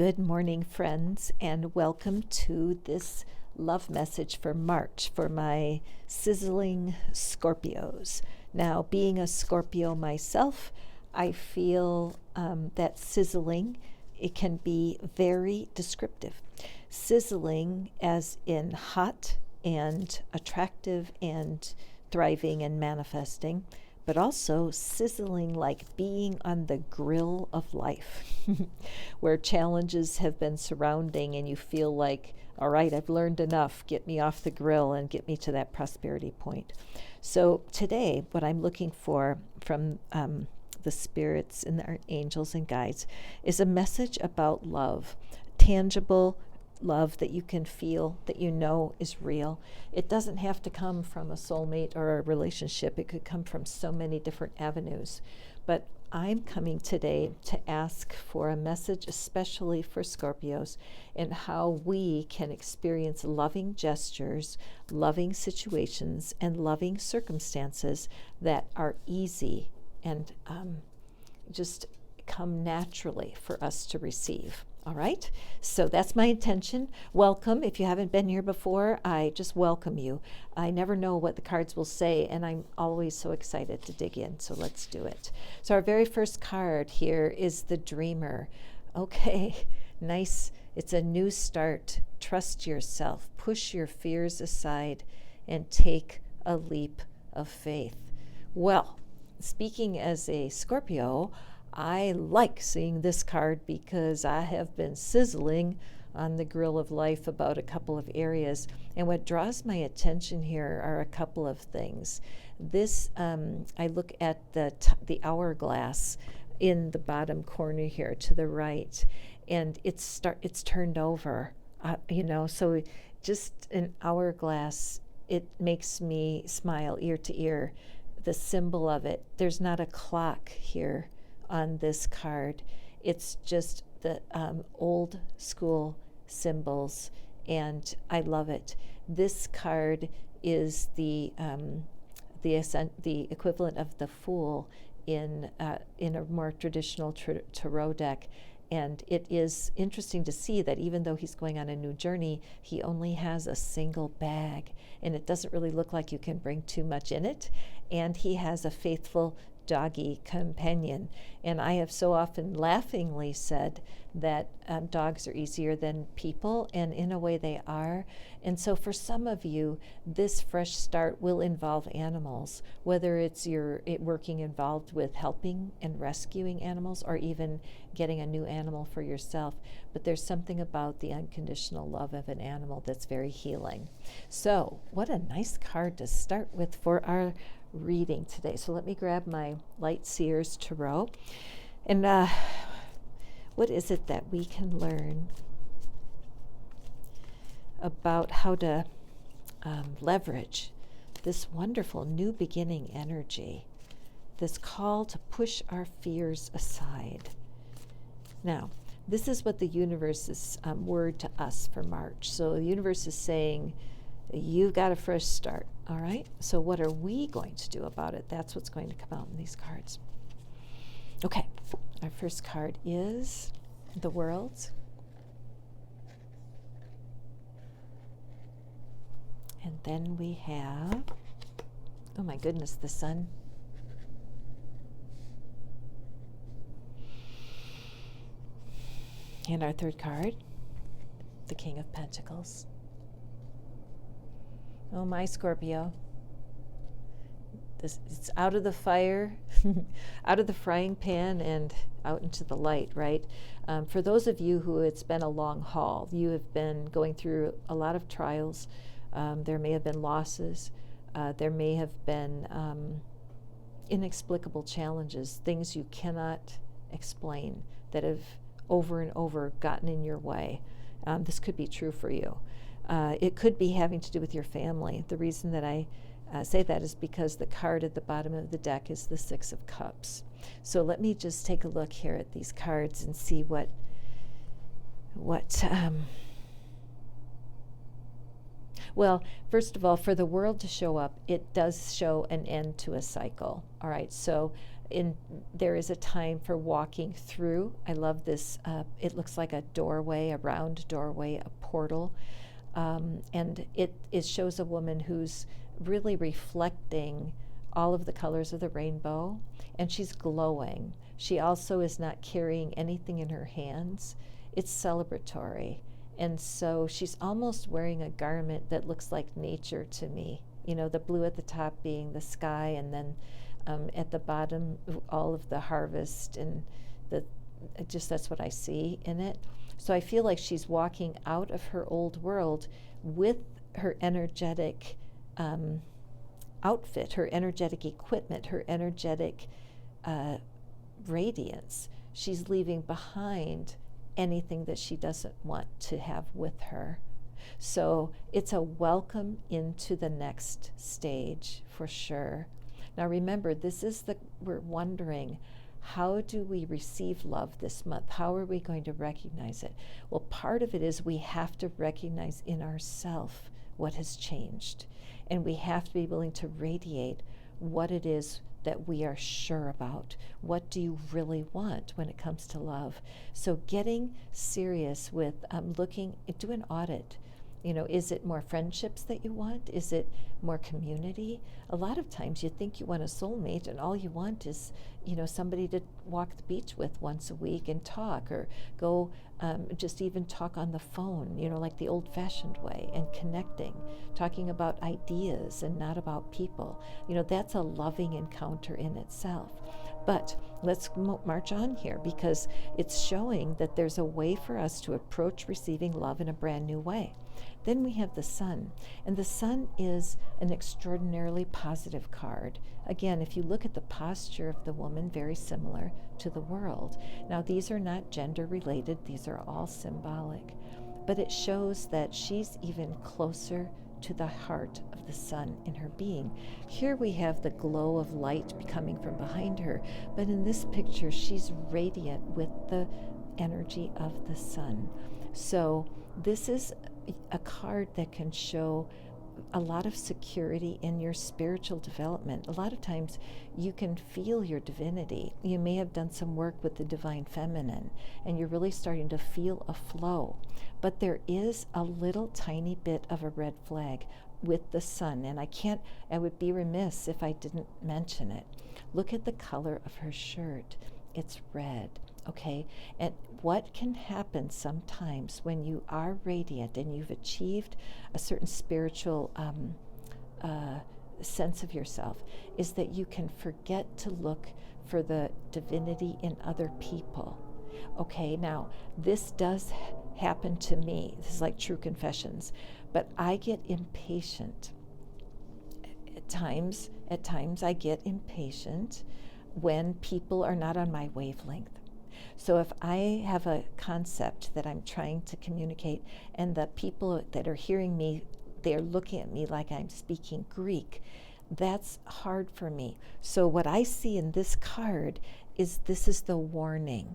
Good morning, friends, and welcome to this love message for March for my sizzling Scorpios. Now, being a Scorpio myself, I feel that sizzling, it can be very descriptive. Sizzling as in hot and attractive and thriving and manifesting, but also sizzling like being on the grill of life, where challenges have been surrounding and you feel like, all right, I've learned enough, get me off the grill and get me to that prosperity point. So today, what I'm looking for from the spirits and our angels and guides is a message about love, tangible love that you can feel, that you know is real. It doesn't have to come from a soulmate or a relationship. It could come from so many different avenues. But I'm coming today to ask for a message, especially for Scorpios, and how we can experience loving gestures, loving situations, and loving circumstances that are easy and just come naturally for us to receive. All right, so that's my intention. Welcome. If you haven't been here before, I just welcome you. I never know what the cards will say, and I'm always so excited to dig in, so let's do it. So our very first card here is the Dreamer. Okay, nice. It's a new start. Trust yourself. Push your fears aside and take a leap of faith. Well, speaking as a Scorpio, I like seeing this card because I have been sizzling on the grill of life about a couple of areas. And what draws my attention here are a couple of things. This, I look at the hourglass in the bottom corner here to the right, and it's turned over, so just an hourglass, it makes me smile ear to ear. The symbol of it, there's not a clock here on this card. It's just the old school symbols, and I love it. This card is the equivalent of the Fool in a more traditional tarot deck. And it is interesting to see that even though he's going on a new journey, he only has a single bag, and it doesn't really look like you can bring too much in it. And he has a faithful doggy companion. And I have so often laughingly said that dogs are easier than people, and in a way they are. And so for some of you, this fresh start will involve animals, whether it's working involved with helping and rescuing animals, or even getting a new animal for yourself. But there's something about the unconditional love of an animal that's very healing. So what a nice card to start with for our reading today. So let me grab my Light Seers Tarot. And what is it that we can learn about how to leverage this wonderful new beginning energy, this call to push our fears aside? Now, this is what the universe's word to us for March. So the universe is saying, you've got a fresh start, all right? So what are we going to do about it? That's what's going to come out in these cards. Okay, our first card is the World. And then we have, oh my goodness, the Sun. And our third card, the King of Pentacles. Oh, my Scorpio. It's out of the fire, out of the frying pan and out into the light, right? For those of you who it's been a long haul, you have been going through a lot of trials. There may have been losses. There may have been inexplicable challenges, things you cannot explain that have over and over gotten in your way. This could be true for you. It could be having to do with your family. The reason that I say that is because the card at the bottom of the deck is the Six of Cups. So let me just take a look here at these cards and see what well, first of all, for the World to show up, it does show an end to a cycle. All right, so there is a time for walking through. I love this. It looks like a doorway, a round doorway, a portal. And it shows a woman who's really reflecting all of the colors of the rainbow, and she's glowing. She also is not carrying anything in her hands. It's celebratory. And so she's almost wearing a garment that looks like nature to me. You know, the blue at the top being the sky, and then at the bottom, all of the harvest, and that's what I see in it. So I feel like she's walking out of her old world with her energetic outfit, her energetic equipment, her energetic radiance. She's leaving behind anything that she doesn't want to have with her. So it's a welcome into the next stage for sure. Now remember, we're wondering, how do we receive love this month? How are we going to recognize it? Well, part of it is we have to recognize in ourselves what has changed. And we have to be willing to radiate what it is that we are sure about. What do you really want when it comes to love? So getting serious with do an audit. You know, is it more friendships that you want? Is it more community? A lot of times you think you want a soulmate, and all you want is, somebody to walk the beach with once a week and talk, or go just even talk on the phone, like the old-fashioned way, and connecting, talking about ideas and not about people. That's a loving encounter in itself. But let's march on here, because it's showing that there's a way for us to approach receiving love in a brand new way. Then we have the Sun, and the Sun is an extraordinarily positive card. Again, if you look at the posture of the woman, very similar to the world. Now, these are not gender related, these are all symbolic, but it shows that she's even closer to the heart of the Sun in her being. Here we have the glow of light coming from behind her, but in this picture, she's radiant with the energy of the Sun. So this is a card that can show a lot of security in your spiritual development. A lot of times you can feel your divinity. You may have done some work with the divine feminine, and you're really starting to feel a flow. But there is a little tiny bit of a red flag with the Sun, and I would be remiss if I didn't mention it. Look at the color of her shirt. It's red. Okay, and what can happen sometimes when you are radiant and you've achieved a certain spiritual sense of yourself is that you can forget to look for the divinity in other people. Okay, now this does happen to me. This is like true confessions, but I get impatient. At times I get impatient when people are not on my wavelength. So if I have a concept that I'm trying to communicate, and the people that are hearing me, they're looking at me like I'm speaking Greek, that's hard for me. So what I see in this card is this is the warning.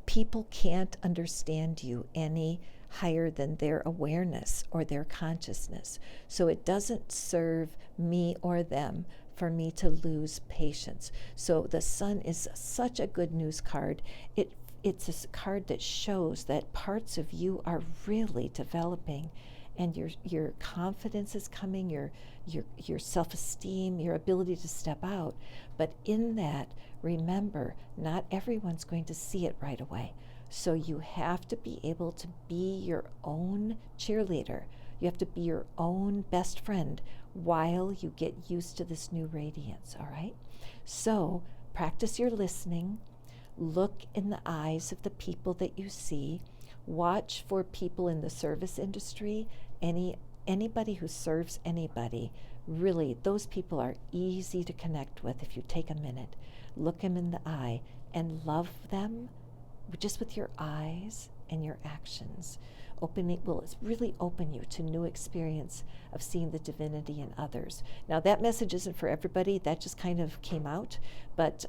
People can't understand you any higher than their awareness or their consciousness. So it doesn't serve me or them for me to lose patience. So the Sun is such a good news card. It's a card that shows that parts of you are really developing, and your confidence is coming, your self-esteem, your ability to step out. But in that, remember, not everyone's going to see it right away. So you have to be able to be your own cheerleader. You have to be your own best friend while you get used to this new radiance, all right? So practice your listening. Look in the eyes of the people that you see. Watch for people in the service industry, anybody who serves anybody. Really, those people are easy to connect with if you take a minute. Look them in the eye and love them just with your eyes and your actions. It's really open you to new experience of seeing the divinity in others. Now that message isn't for everybody. That just kind of came out, but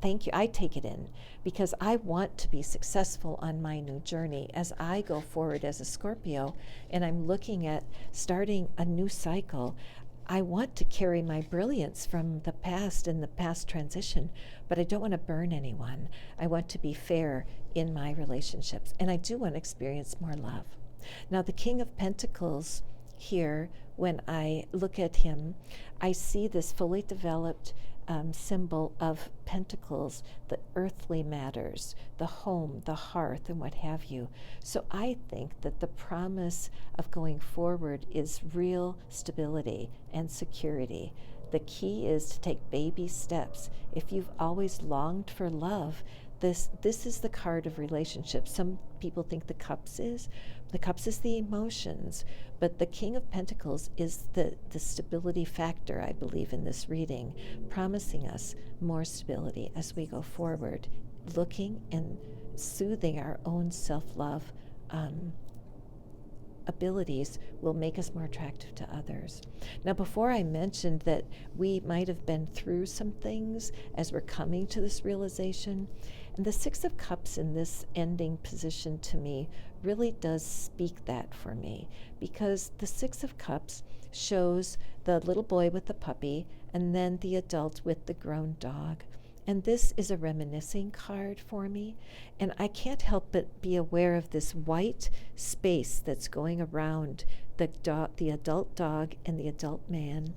thank you. I take it in because I want to be successful on my new journey as I go forward as a Scorpio, and I'm looking at starting a new cycle. I want to carry my brilliance from the past and the past transition, but I don't want to burn anyone. I want to be fair in my relationships, and I do want to experience more love. Now, the King of Pentacles here, when I look at him, I see this fully developed symbol of pentacles, the earthly matters, the home, the hearth, and what have you. So I think that the promise of going forward is real stability and security. The key is to take baby steps. If you've always longed for love, this is the card of relationships. Some people think the cups is the emotions, but the King of Pentacles is the stability factor, I believe, in this reading, promising us more stability as we go forward, looking and soothing our own self-love abilities will make us more attractive to others. Now, before I mentioned that we might have been through some things as we're coming to this realization, and the Six of Cups in this ending position to me really does speak that for me, because the Six of Cups shows the little boy with the puppy and then the adult with the grown dog. And this is a reminiscing card for me. And I can't help but be aware of this white space that's going around the adult dog and the adult man,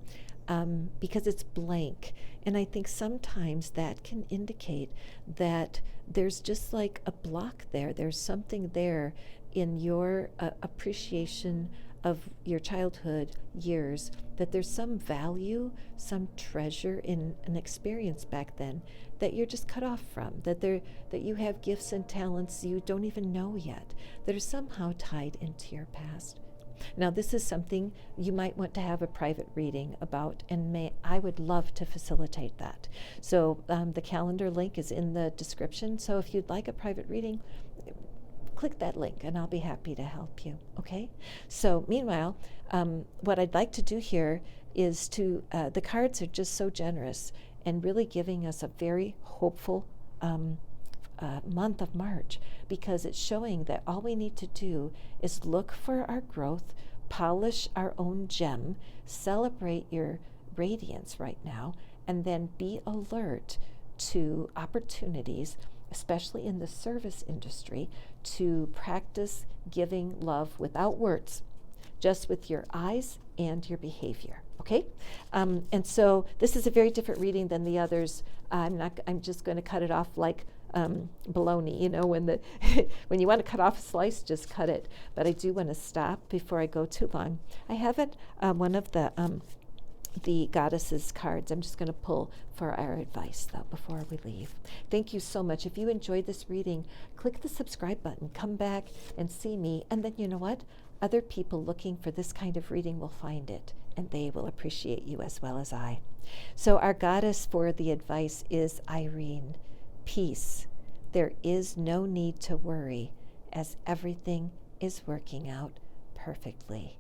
because it's blank. And I think sometimes that can indicate that there's just like a block there. There's something there in your appreciation of your childhood years, that there's some value, some treasure in an experience back then that you're just cut off from, that you have gifts and talents you don't even know yet, that are somehow tied into your past. Now, this is something you might want to have a private reading about, and I would love to facilitate that. So the calendar link is in the description, so if you'd like a private reading, click that link and I'll be happy to help you, okay? So meanwhile, what I'd like to do here is the cards are just so generous and really giving us a very hopeful month of March, because it's showing that all we need to do is look for our growth, polish our own gem, celebrate your radiance right now, and then be alert to opportunities, especially in the service industry, to practice giving love without words, just with your eyes and your behavior. Okay, and so this is a very different reading than the others. I'm just going to cut it off like bologna. You know, when you want to cut off a slice, just cut it. But I do want to stop before I go too long. I haven't one of the goddesses cards. I'm just going to pull for our advice, though, before we leave. Thank you so much. If you enjoyed this reading, click the subscribe button, come back and see me, and then you know what? Other people looking for this kind of reading will find it, and they will appreciate you as well as I. So our goddess for the advice is Irene. Peace. There is no need to worry, as everything is working out perfectly.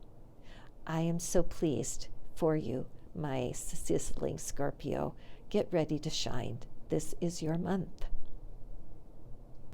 I am so pleased for you, my sizzling Scorpio. Get ready to shine. This is your month.